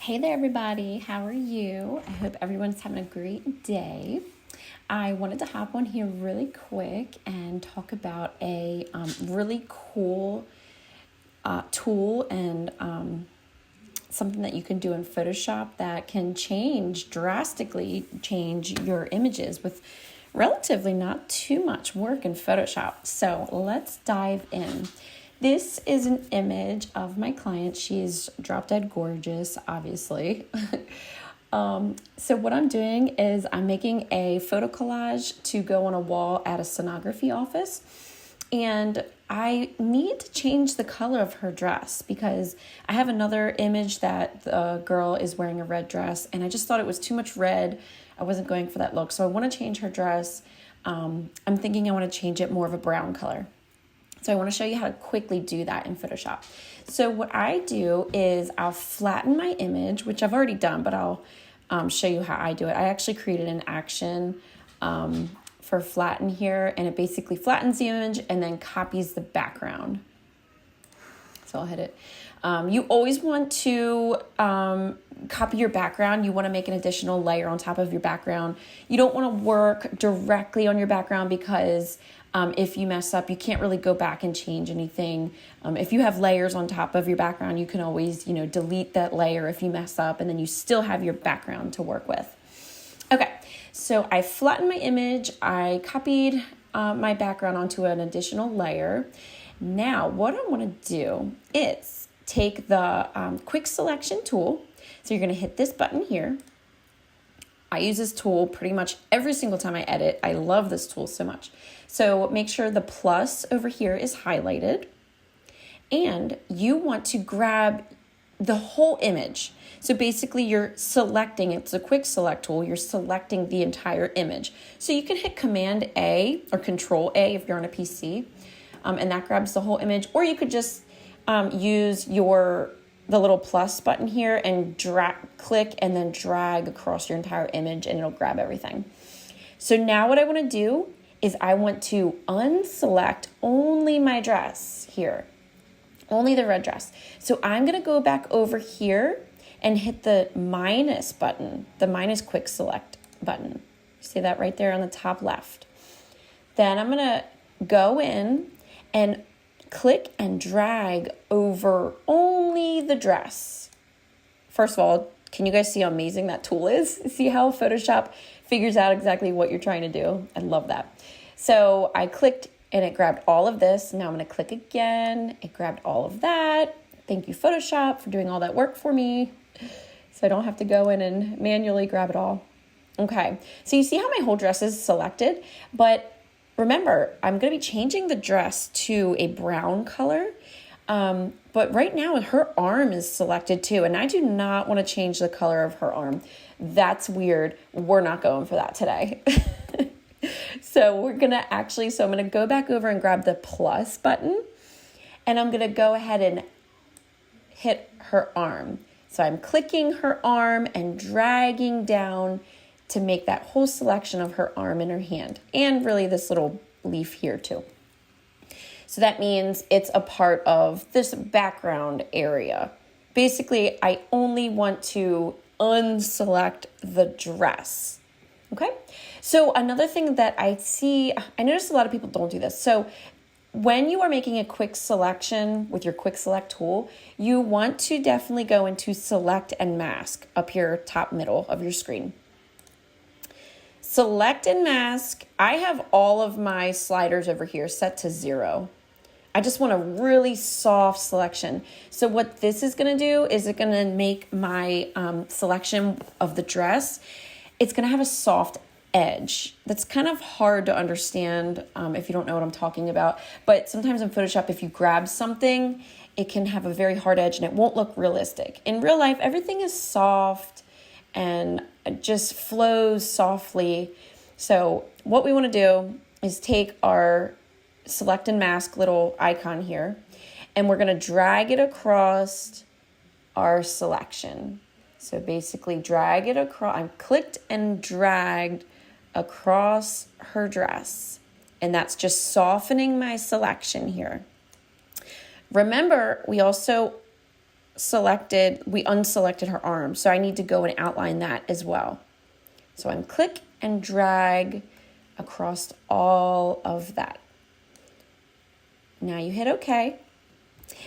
Hey there, everybody. How are you? I hope everyone's having a great day. I wanted to hop on here really quick and talk about a really cool tool and something that you can do in Photoshop that can drastically change your images with relatively not too much work in Photoshop. So let's dive in. This is an image of my client. She's drop dead gorgeous, obviously. So what I'm doing is I'm making a photo collage to go on a wall at a sonography office. And I need to change the color of her dress because I have another image that the girl is wearing a red dress and I just thought it was too much red. I wasn't going for that look. So I want to change her dress. I'm thinking I want to change it more of a brown color. So I want to show you how to quickly do that in Photoshop. So what I do is I'll flatten my image, which I've already done, but I'll show you how I do it. I actually created an action for flatten here, and it basically flattens the image and then copies the background. So I'll hit it. You always want to copy your background. You want to make an additional layer on top of your background. You don't want to work directly on your background because if you mess up, you can't really go back and change anything. If you have layers on top of your background, you can always, delete that layer if you mess up, and then you still have your background to work with. Okay, so I flattened my image. I copied my background onto an additional layer. Now, what I want to do is take the quick selection tool. So you're going to hit this button here. I use this tool pretty much every single time I edit. I love this tool so much. So make sure the plus over here is highlighted. And you want to grab the whole image. So basically you're selecting, it's a quick select tool, you're selecting the entire image. So you can hit Command A or Control A if you're on a PC, and that grabs the whole image. Or you could just use the little plus button here and click and then drag across your entire image and it'll grab everything. So now what I want to do is I want to unselect only my dress here, only the red dress. So I'm going to go back over here and hit the minus button, the minus quick select button. See that right there on the top left. Then I'm going to go in and click and drag over only the dress. First of all, can you guys see how amazing that tool is? See how Photoshop figures out exactly what you're trying to do? I love that. So I clicked and it grabbed all of this. Now I'm going to click again. It grabbed all of that. Thank you, Photoshop, for doing all that work for me, so I don't have to go in and manually grab it all. Okay, so you see how my whole dress is selected, but remember, I'm going to be changing the dress to a brown color, but right now her arm is selected too, and I do not want to change the color of her arm. That's weird. We're not going for that today. So I'm going to go back over and grab the plus button, and I'm going to go ahead and hit her arm. So I'm clicking her arm and dragging down to make that whole selection of her arm and her hand, and really this little leaf here too. So that means it's a part of this background area. Basically, I only want to unselect the dress. Okay. So another thing that I notice a lot of people don't do this. So when you are making a quick selection with your quick select tool, you want to definitely go into select and mask up here, top middle of your screen. Select and mask. I have all of my sliders over here set to 0. I just want a really soft selection. So what this is going to do is it's going to make my selection of the dress, it's going to have a soft edge. That's kind of hard to understand if you don't know what I'm talking about. But sometimes in Photoshop, if you grab something, it can have a very hard edge and it won't look realistic. In real life, everything is soft and it just flows softly. So what we want to do is take our select and mask little icon here, and we're going to drag it across our selection. So basically drag it across. I'm clicked and dragged across her dress, and that's just softening my selection here. Remember, we also we unselected her arm. So I need to go and outline that as well. So I'm click and drag across all of that. Now you hit OK.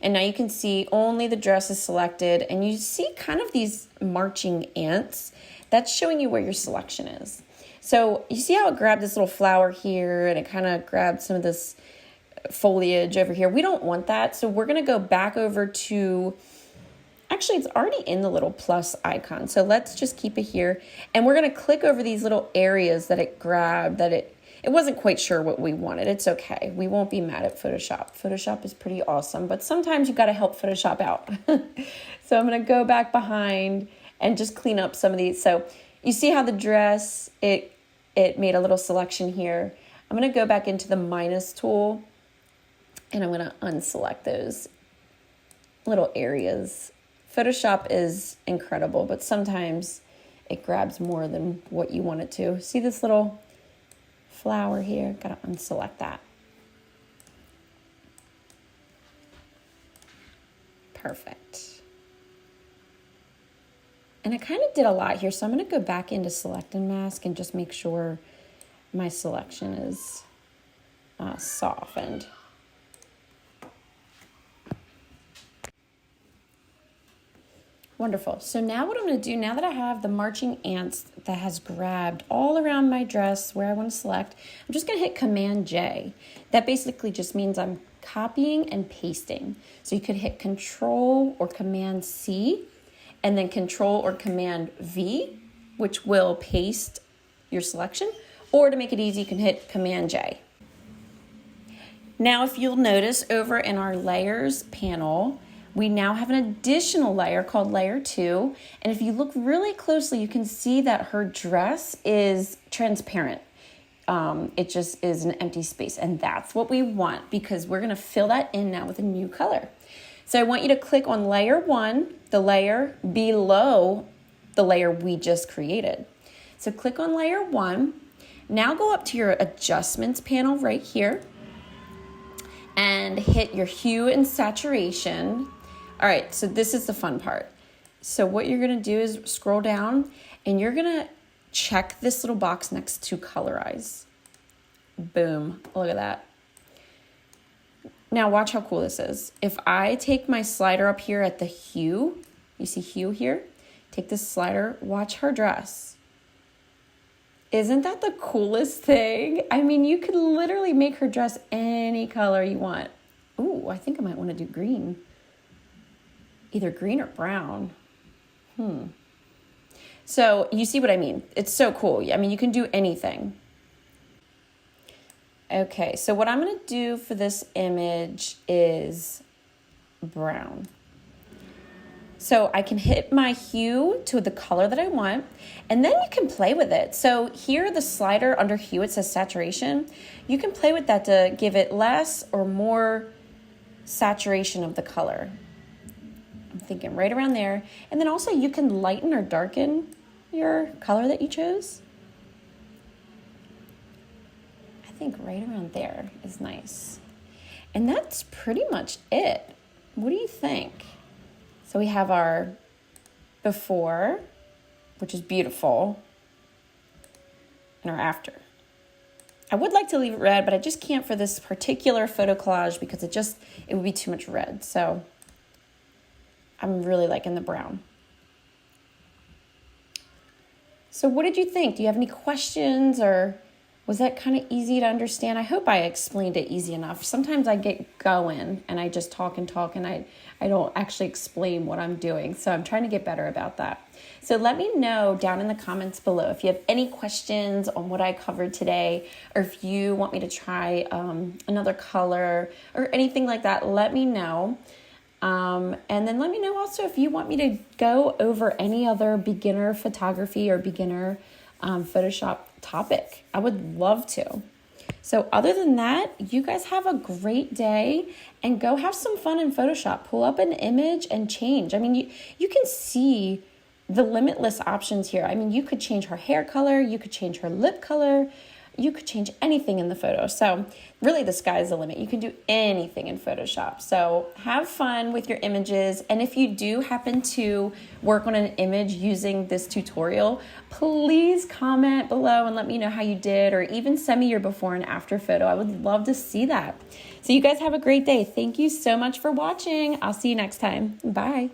And now you can see only the dress is selected, and you see kind of these marching ants. That's showing you where your selection is. So you see how it grabbed this little flower here, and it kind of grabbed some of this foliage over here. We don't want that. So we're going to go back over to, actually it's already in the little plus icon. So let's just keep it here. And we're going to click over these little areas that it grabbed, that it wasn't quite sure what we wanted. It's okay. We won't be mad at Photoshop. Photoshop is pretty awesome, but sometimes you got to help Photoshop out. So I'm going to go back behind and just clean up some of these. So you see how the dress, it made a little selection here. I'm going to go back into the minus tool, and I'm going to unselect those little areas. Photoshop is incredible, but sometimes it grabs more than what you want it to. See this little flower here? Gotta unselect that. Perfect. And I kind of did a lot here, so I'm going to go back into select and mask and just make sure my selection is softened. Wonderful. So now what I'm going to do, now that I have the marching ants that has grabbed all around my dress where I want to select, I'm just going to hit Command J. That basically just means I'm copying and pasting. So you could hit Control or Command C, and then Control or Command V, which will paste your selection. Or to make it easy, you can hit Command J. Now, if you'll notice over in our Layers panel, we now have an additional layer called Layer 2. And if you look really closely, you can see that her dress is transparent. It just is an empty space. And that's what we want, because we're going to fill that in now with a new color. So I want you to click on Layer 1, the layer below the layer we just created. So click on Layer 1. Now go up to your Adjustments panel right here and hit your Hue and Saturation. All right, so this is the fun part. So what you're gonna do is scroll down, and you're gonna check this little box next to Colorize. Boom, look at that. Now watch how cool this is. If I take my slider up here at the hue, you see hue here? Take this slider, watch her dress. Isn't that the coolest thing? I mean, you could literally make her dress any color you want. Ooh, I think I might wanna do green. Either green or brown. So you see what I mean? It's so cool. I mean, you can do anything. Okay, so what I'm gonna do for this image is brown. So I can hit my hue to the color that I want, and then you can play with it. So here, the slider under hue, it says saturation. You can play with that to give it less or more saturation of the color. I'm thinking right around there. And then also you can lighten or darken your color that you chose. I think right around there is nice. And that's pretty much it. What do you think? So we have our before, which is beautiful, and our after. I would like to leave it red, but I just can't for this particular photo collage because it would be too much red. So I'm really liking the brown. So what did you think? Do you have any questions, or was that kind of easy to understand? I hope I explained it easy enough. Sometimes I get going and I just talk and I don't actually explain what I'm doing. So I'm trying to get better about that. So let me know down in the comments below if you have any questions on what I covered today, or if you want me to try another color or anything like that, let me know. And then let me know also if you want me to go over any other beginner photography or beginner Photoshop topic. I would love to. So other than that, you guys have a great day and go have some fun in Photoshop. Pull up an image and change. I mean, you can see the limitless options here. I mean, you could change her hair color. You could change her lip color. you could change anything in the photo. So really the sky's the limit. You can do anything in Photoshop. So have fun with your images. And if you do happen to work on an image using this tutorial, please comment below and let me know how you did, or even send me your before and after photo. I would love to see that. So you guys have a great day. Thank you so much for watching. I'll see you next time. Bye.